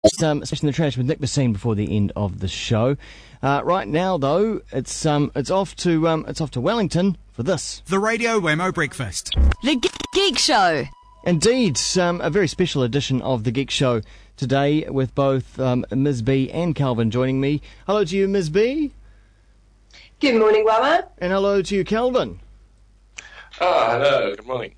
Smashing the Trash with Nick Bassine before the end of the show. Right now, though, it's off to Wellington for this. The Radio Wammo Breakfast. The Geek Show. Indeed, a very special edition of the Geek Show today with both Ms. B and Calvin joining me. Hello to you, Ms. B. Good morning, Wammo. And hello to you, Calvin. Hello. Good morning.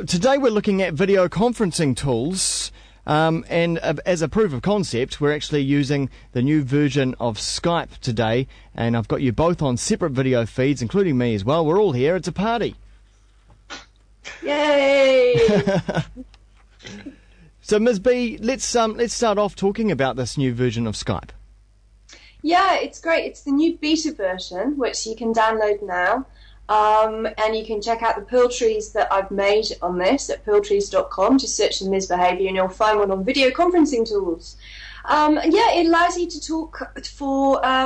Today we're looking at video conferencing tools. And as a proof of concept, we're actually using the new version of Skype today, and I've got you both on separate video feeds, including me as well. We're all here. It's a party. Yay! So, Ms. B, let's start off talking about this new version of Skype. Yeah, it's great. It's the new beta version, which you can download now. And you can check out the pill trees that I've made on this at pilltrees.com. Just search the Misbehaviour and you'll find one on video conferencing tools. It allows you to talk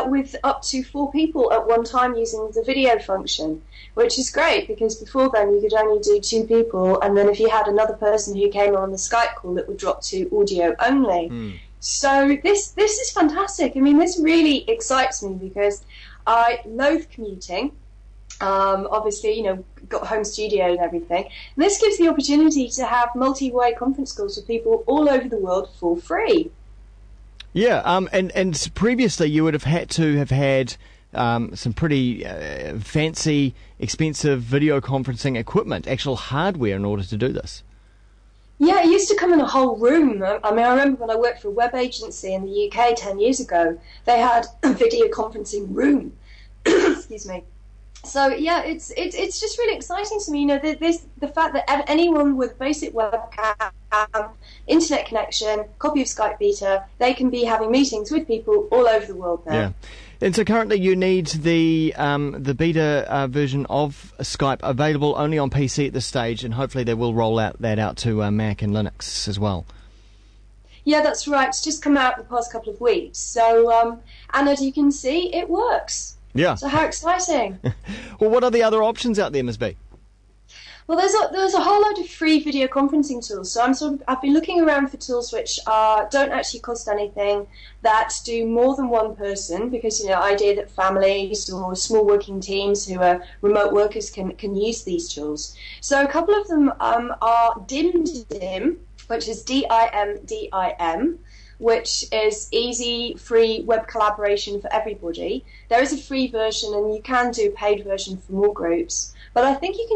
with up to 4 people at one time using the video function, which is great because before then you could only do 2 people, and then if you had another person who came on the Skype call, it would drop to audio only. So this is fantastic. I mean, this really excites me because I loathe commuting. Obviously, got home studio and everything. And this gives the opportunity to have multi-way conference calls with people all over the world for free. Yeah, and previously you would have had to have had some pretty fancy, expensive video conferencing equipment, actual hardware, in order to do this. Yeah, it used to come in a whole room. I mean, I remember when I worked for a web agency in the UK 10 years ago, they had a video conferencing room. Excuse me. So yeah, it's just really exciting to me. The fact that anyone with basic webcam, internet connection, copy of Skype Beta, they can be having meetings with people all over the world now. Yeah, and so currently you need the beta version of Skype available only on PC at this stage, and hopefully they will roll that out to Mac and Linux as well. Yeah, that's right. It's just come out the past couple of weeks. So, and as you can see, it works. Yeah. So how exciting! Well, what are the other options out there, Ms. B? Well, there's a whole load of free video conferencing tools. So I've been looking around for tools which don't actually cost anything, that do more than one person, because idea that families or small working teams who are remote workers can use these tools. So a couple of them are DimDim, which is DIMDIM. Which is easy, free web collaboration for everybody. There is a free version, and you can do a paid version for more groups. But I think you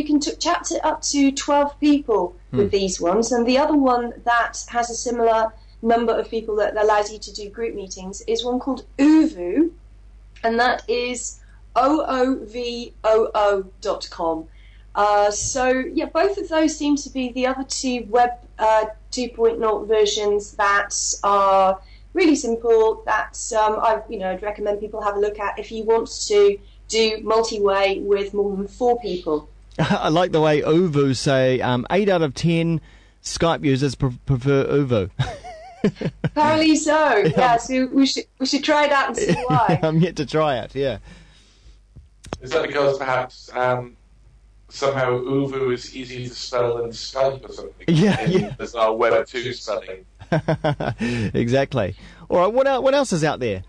can chat to up to 12 people with these ones. And the other one that has a similar number of people that allows you to do group meetings is one called Oovo, and that is OOVOO.com. So yeah, both of those seem to be the other two web 2.0 versions that are really simple. That I'd recommend people have a look at if you want to do multi-way with more than 4 people. I like the way Oovo say 8 out of 10 Skype users prefer Oovo. Apparently so. Yeah, so we should try it out and see why. I'm yet to try it. Yeah. Is that because perhaps somehow Oovo is easy to spell than Skype or something? Yeah. There's our Web 2 spelling. Exactly. All right, what else is out there?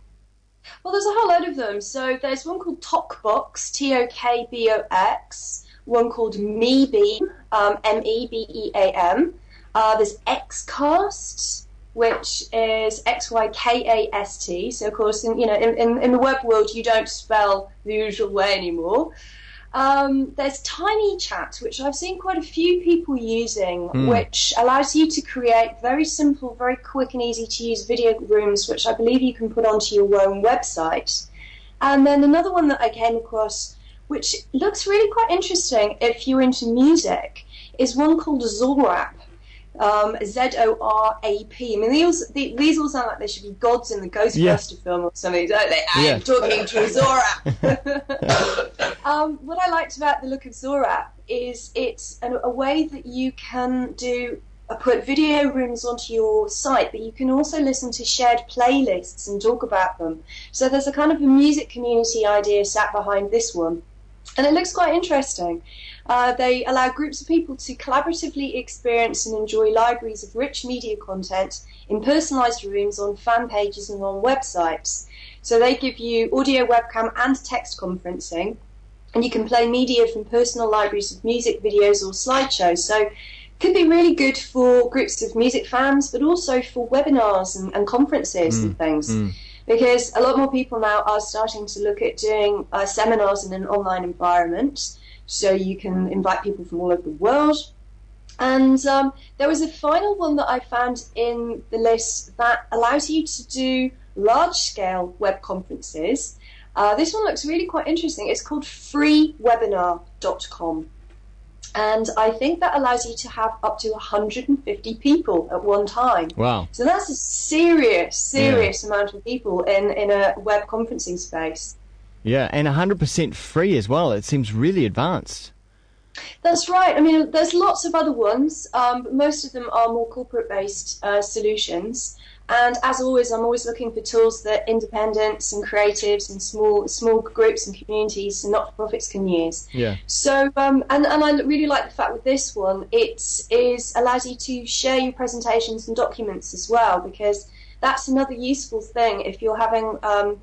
Well, there's a whole load of them. So there's one called Tokbox, Tokbox, one called Mebeam, Mebeam. There's Xcast, which is Xykast. So of course, in the web world, you don't spell the usual way anymore. There's Tiny Chat, which I've seen quite a few people using, which allows you to create very simple, very quick and easy to use video rooms, which I believe you can put onto your own website. And then another one that I came across, which looks really quite interesting if you're into music, is one called Zorap. Z-O-R-A-P. I mean, these all sound like they should be gods in the Ghostbuster film or something, don't they? I'm talking to Zorap. What I liked about the look of Zorap is it's a way that you can put video rooms onto your site, but you can also listen to shared playlists and talk about them. So there's a kind of a music community idea sat behind this one. And it looks quite interesting. They allow groups of people to collaboratively experience and enjoy libraries of rich media content in personalised rooms on fan pages and on websites. So they give you audio, webcam and text conferencing, and you can play media from personal libraries of music, videos or slideshows. So could be really good for groups of music fans, but also for webinars and conferences and things. Because a lot more people now are starting to look at doing seminars in an online environment, so you can invite people from all over the world. And there was a final one that I found in the list that allows you to do large-scale web conferences. This one looks really quite interesting. It's called freewebinar.com. And I think that allows you to have up to 150 people at one time. Wow. So that's a serious amount of people in a web conferencing space. Yeah, and 100% free as well. It seems really advanced. That's right. I mean, there's lots of other ones, but most of them are more corporate-based solutions. And as always, I'm always looking for tools that independents and creatives and small groups and communities and not-for-profits can use. Yeah. So, and I really like the fact with this one, it allows you to share your presentations and documents as well, because that's another useful thing if you're having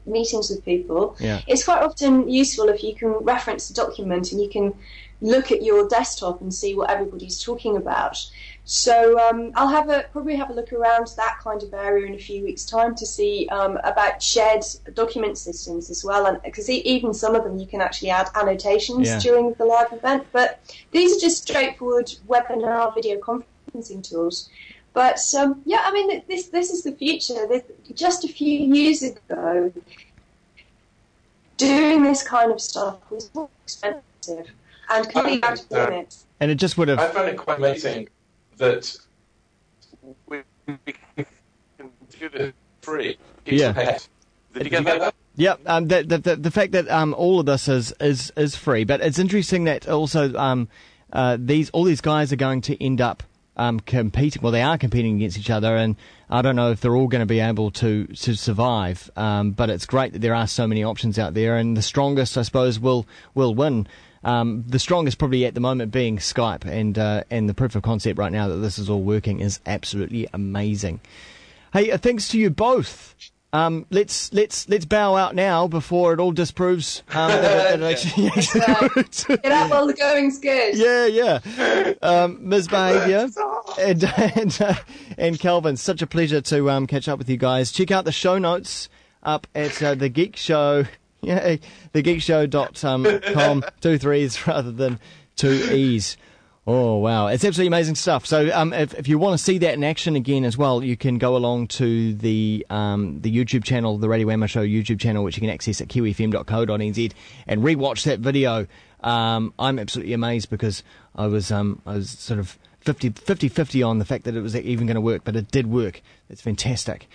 meetings with people. Yeah. It's quite often useful if you can reference a document and you can look at your desktop and see what everybody's talking about. So I'll probably have a look around that kind of area in a few weeks' time to see about shared document systems as well, and because even some of them you can actually add annotations during the live event. But these are just straightforward webinar video conferencing tools. But yeah, I mean, this is the future. Just a few years ago, doing this kind of stuff was more expensive and completely out of limits. And it just would have. I found it quite amazing that we can do this free. Yeah. Did you get that? Yeah, the fact that all of this is free, but it's interesting that also all these guys are going to end up competing. Well, they are competing against each other, and I don't know if they're all going to be able to survive. But it's great that there are so many options out there, and the strongest, I suppose, will win. The strongest probably at the moment being Skype, and the proof of concept right now that this is all working is absolutely amazing. Hey, thanks to you both. Let's bow out now before it all disproves that it actually works. Get out while the going's good. Yeah. Misbehaviour and Calvin, such a pleasure to catch up with you guys. Check out the show notes up at the Geek Show. Yeah, thegeekshow.com, 2 3s rather than 2 E's. Oh, wow. It's absolutely amazing stuff. So if you want to see that in action again as well, you can go along to the YouTube channel, the Radio Wammo Show YouTube channel, which you can access at kiwifm.co.nz and rewatch that video. I'm absolutely amazed because I was sort of 50-50 on the fact that it was even going to work, but it did work. It's fantastic.